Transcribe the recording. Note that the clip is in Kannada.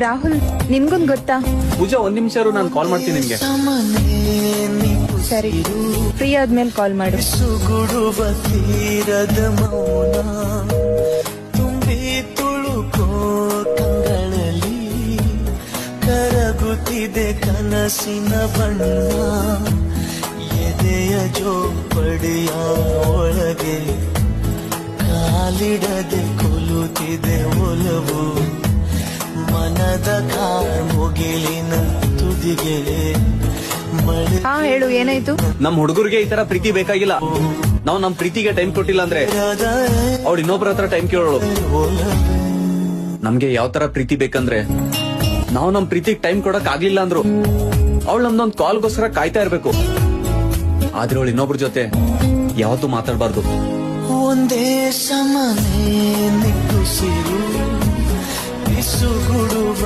ರಾಹುಲ್, ನಿನ್ಗೊಂದ್ ಗೊತ್ತಾ? ಪೂಜಾ, ಒಂದ್ ನಿಮಿಷ ನಾನು ಕಾಲ್ ಮಾಡ್ತೀನಿ ನಿಮ್ಗೆ. ಸರಿ, ಫ್ರೀ ಆದ್ಮೇಲೆ ಕಾಲ್ ಮಾಡು. ಸುಗುಡುವ ತೀರದ ಮೌನ ತುಂಬಿ ತುಳುಕೋ ಕಂಗಳಲ್ಲಿ ಕರಗುತ್ತಿದೆ ಕನಸಿನ ಬಣ್ಣ ಎದೆಯ ಜೋಪಡಿಯ ಒಳಗೆ ಕಾಲಿಡದೆ ಕೊಲುತ್ತಿದೆ ಒಲವು ಮನದ ಮುಗಿಲಿನ ತುದಿಗೆ ಹಾ ಹೇಳು, ಏನಾಯ್ತು? ನಮ್ ಹುಡುಗರಿಗೆ ಈ ತರ ಪ್ರೀತಿ ಬೇಕಾಗಿಲ್ಲ. ನಾವು ನಮ್ ಪ್ರೀತಿಗೆ ಟೈಮ್ ಕೊಟ್ಟಿಲ್ಲ ಅಂದ್ರೆ ಅವ್ಳು ಇನ್ನೊಬ್ರ ಹತ್ರ ಟೈಮ್ ಕೇಳೋಳು. ನಮ್ಗೆ ಯಾವ ತರ ಪ್ರೀತಿ ಬೇಕಂದ್ರೆ ನಾವು ನಮ್ ಪ್ರೀತಿಗೆ ಟೈಮ್ ಕೊಡಕ್ ಆಗ್ಲಿಲ್ಲ ಅಂದ್ರು ಅವಳು ನಮ್ದೊಂದ್ ಕಾಲ್ಗೋಸ್ಕರ ಕಾಯ್ತಾ ಇರ್ಬೇಕು. ಆದ್ರೆ ಅವಳು ಇನ್ನೊಬ್ರ ಜೊತೆ ಯಾವತ್ತೂ ಮಾತಾಡ್ಬಾರ್ದು. ಒಂದೇ ಸಮನೆ ನಿಟ್ಟುಸಿರು ಬಿಸುಗುಡುವ